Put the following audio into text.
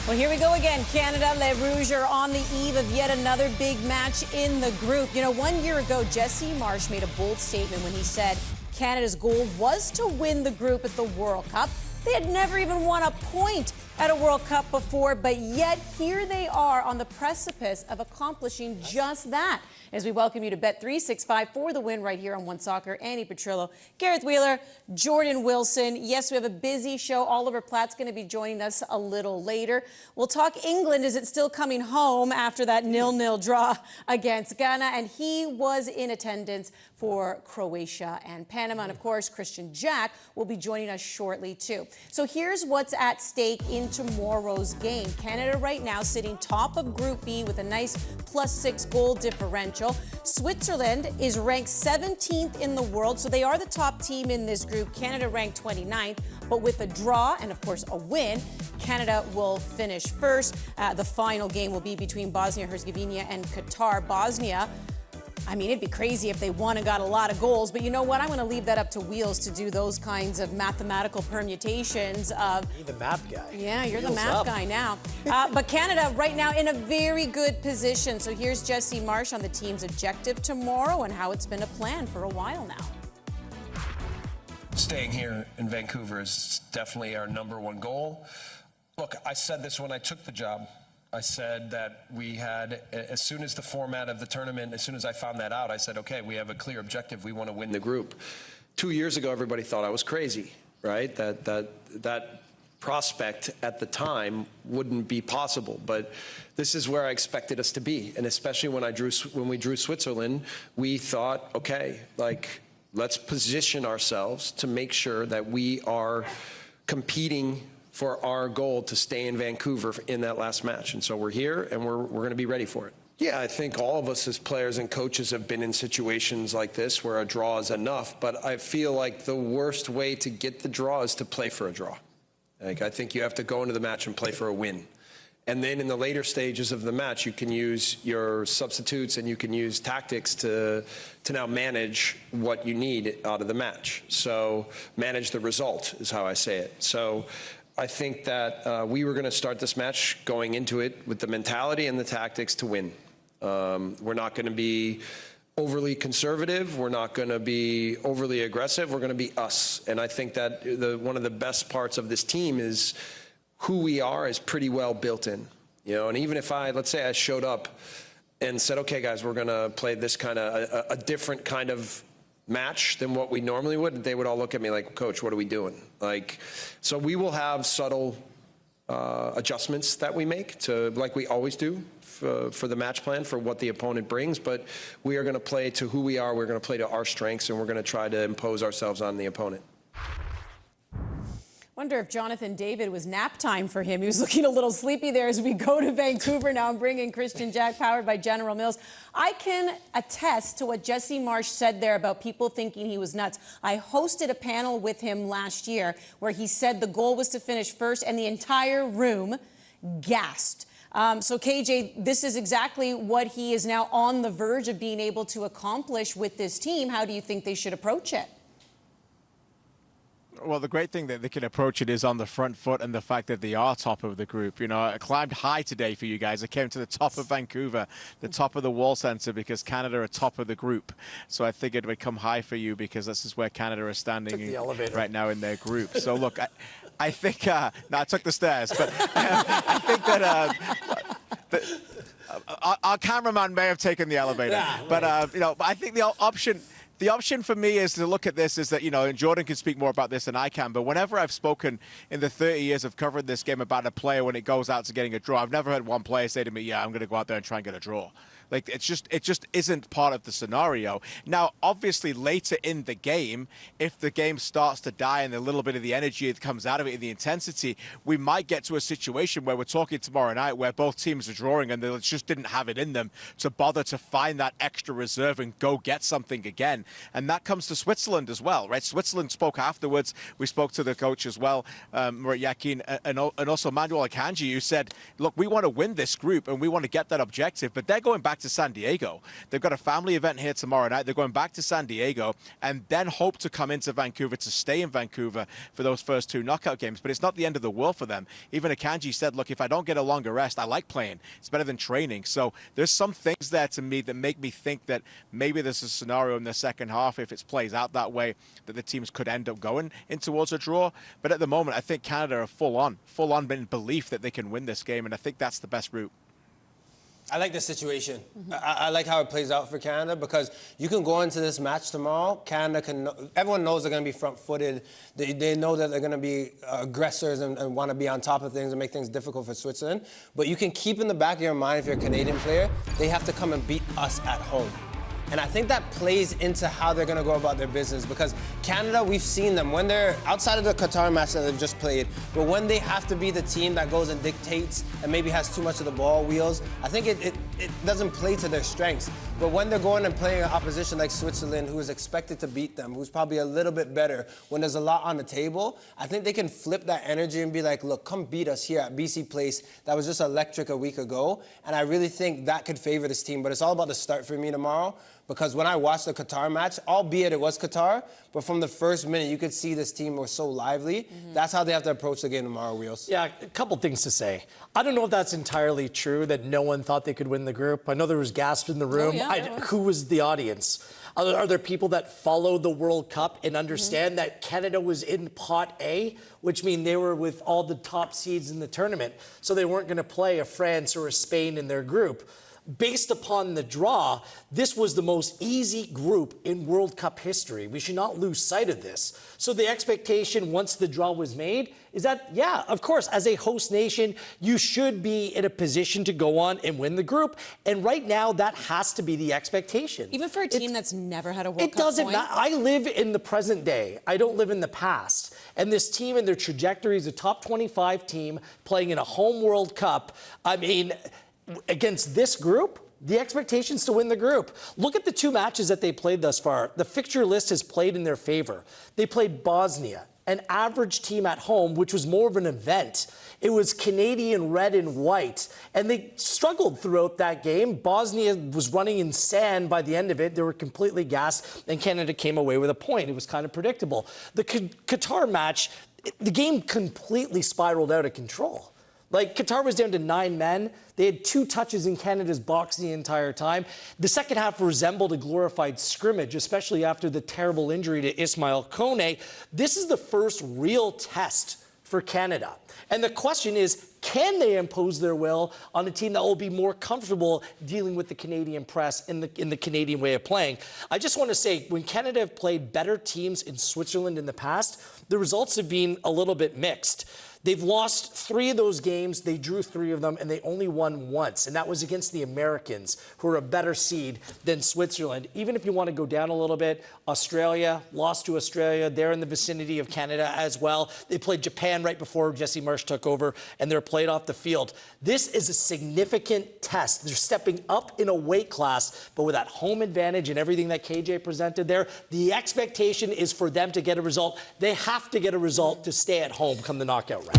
Well, here we go again. Canada, Les Rouges are on the eve of yet another big match in the group. You know, 1 year ago, Jesse Marsh made a bold statement when he said Canada's goal was to win the group at the World Cup. They had never even won a point at a World Cup before, but yet here they are on the precipice of accomplishing just that. As we welcome you to Bet365 for the win right here on One Soccer. Annie Petrillo, Gareth Wheeler, Jordan Wilson. Yes, we have a busy show. Oliver Platt's going to be joining us a little later. We'll talk England. Is it still coming home after that 0-0 draw against Ghana? And he was in attendance for Croatia and Panama. And of course, Christian Jack will be joining us shortly too. So here's what's at stake in tomorrow's game. Canada right now sitting top of Group B with a nice +6 goal differential. Switzerland is ranked 17th in the world, so they are the top team in this group. Canada ranked 29th, but with a draw and, of course, a win, Canada will finish first. The final game will be between Bosnia-Herzegovina and Qatar. Bosnia, I mean, it'd be crazy if they won and got a lot of goals, but you know what? I'm going to leave that up to Wheels to do those kinds of mathematical permutations of... You're the math guy. Yeah, you're the math guy now. But Canada right now in a very good position. So here's Jesse Marsh on the team's objective tomorrow and how it's been a plan for a while now. Staying here in Vancouver is definitely our #1 goal. Look, I said this when I took the job. I said that we had, as soon as the format of the tournament, as soon as I found that out, I said, okay, we have a clear objective. We want to win the group. 2 years ago, everybody thought I was crazy, right? That prospect at the time wouldn't be possible. But this is where I expected us to be. And especially when we drew Switzerland, we thought, okay, like, let's position ourselves to make sure that we are competing for our goal to stay in Vancouver in that last match. And so we're here, and we're going to be ready for it. Yeah, I think all of us as players and coaches have been in situations like this where a draw is enough, but I feel like the worst way to get the draw is to play for a draw. Like, I think you have to go into the match and play for a win. And then in the later stages of the match, you can use your substitutes and you can use tactics to now manage what you need out of the match. So manage the result is how I say it. So I think that we were going to start this match going into it with the mentality and the tactics to win. We're not going to be overly conservative. We're not going to be overly aggressive. We're going to be us. And I think that one of the best parts of this team is who we are is pretty well built in. You know, and even if let's say I showed up and said, okay, guys, we're going to play this kind of a different kind of match than what we normally would, they would all look at me like, Coach, what are we doing? Like, so we will have subtle adjustments that we make to, like we always do, for the match plan, for what the opponent brings, but we are going to play to who we are, we're going to play to our strengths, and we're going to try to impose ourselves on the opponent. Wonder if Jonathan David was nap time for him. He was looking a little sleepy there as we go to Vancouver now and bring in Christian Jack, powered by General Mills. I can attest to what Jesse Marsh said there about people thinking he was nuts. I hosted a panel with him last year where he said the goal was to finish first, and the entire room gasped. So, KJ, this is exactly what he is now on the verge of being able to accomplish with this team. How do you think they should approach it? Well, the great thing that they can approach it is on the front foot and the fact that they are top of the group. You know, I climbed high today for you guys. I came to the top of Vancouver, the top of the Wall Centre, because Canada are top of the group. So I figured it would come high for you because this is where Canada is standing right now in their group. So look, I think, no, I took the stairs, but I think that our cameraman may have taken the elevator. Yeah, but, you know, I think the option for me is to look at this is that, you know, and Jordan can speak more about this than I can, but whenever I've spoken in the 30 years of covering this game about a player when it goes out to getting a draw, I've never heard one player say to me, yeah, I'm going to go out there and try and get a draw. Like, it just isn't part of the scenario. Now, obviously, later in the game, if the game starts to die and a little bit of the energy that comes out of it and the intensity, we might get to a situation where we're talking tomorrow night where both teams are drawing and they just didn't have it in them to bother to find that extra reserve and go get something again. And that comes to Switzerland as well, right? Switzerland spoke afterwards. We spoke to the coach as well, Murat Yakin, and also Manuel Akanji, who said, look, we want to win this group and we want to get that objective, but they're going back to San Diego. They've got a family event here tomorrow night. They're going back to San Diego and then hope to come into Vancouver to stay in Vancouver for those first 2 knockout games. But it's not the end of the world for them. Even Akanji said, look, if I don't get a longer rest, I like playing. It's better than training. So there's some things there to me that make me think that maybe there's a scenario in the second half, if it plays out that way, that the teams could end up going in towards a draw. But at the moment, I think Canada are full on in belief that they can win this game, and I think that's the best route. I like the situation. I like how it plays out for Canada, because you can go into this match tomorrow. Everyone knows they're going to be front-footed. They know that they're going to be aggressors and want to be on top of things and make things difficult for Switzerland. But you can keep in the back of your mind, if you're a Canadian player, they have to come and beat us at home. And I think that plays into how they're going to go about their business, because Canada, we've seen them when they're outside of the Qatar match that they've just played, but when they have to be the team that goes and dictates and maybe has too much of the ball wheels, I think it doesn't play to their strengths. But when they're going and playing an opposition like Switzerland, who is expected to beat them, who's probably a little bit better, when there's a lot on the table, I think they can flip that energy and be like, look, come beat us here at BC Place. That was just electric a week ago. And I really think that could favor this team. But it's all about the start for me tomorrow. Because when I watched the Qatar match, albeit it was Qatar, but from the first minute, you could see this team was so lively. That's how they have to approach the game tomorrow, Wheels. Yeah, a couple things to say. I don't know if that's entirely true, that no one thought they could win the group. I know there was gasp in the room. Oh, yeah, Who was the audience? Are there people that follow the World Cup and understand that Canada was in Pot A, which means they were with all the top seeds in the tournament, so they weren't going to play a France or a Spain in their group? Based upon the draw, this was the most easy group in World Cup history. We should not lose sight of this. So the expectation once the draw was made is that, yeah, of course, as a host nation, you should be in a position to go on and win the group. And right now, that has to be the expectation. Even for a team that's never had a World Cup It doesn't point? matter. I live in the present day. I don't live in the past. And this team and their trajectory is a top 25 team playing in a home World Cup. I mean, against this group, the expectations to win the group. Look at the 2 matches that they played thus far. The fixture list has played in their favor. They played Bosnia, an average team at home, which was more of an event. It was Canadian red and white, and they struggled throughout that game. Bosnia was running in sand by the end of it. They were completely gassed, and Canada came away with a point. It was kind of predictable. The Qatar match, the game completely spiraled out of control. Like, Qatar was down to 9 men. They had 2 touches in Canada's box the entire time. The second half resembled a glorified scrimmage, especially after the terrible injury to Ismail Kone. This is the first real test for Canada. And the question is, can they impose their will on a team that will be more comfortable dealing with the Canadian press in the Canadian way of playing? I just want to say, when Canada have played better teams in Switzerland in the past, the results have been a little bit mixed. They've lost 3 of those games. They drew 3 of them, and they only won once. And that was against the Americans, who are a better seed than Switzerland. Even if you want to go down a little bit, Australia lost to Australia. They're in the vicinity of Canada as well. They played Japan right before Jesse Marsh took over, and they're played off the field. This is a significant test. They're stepping up in a weight class, but with that home advantage and everything that KJ presented there, the expectation is for them to get a result. They have to get a result to stay at home come the knockout round.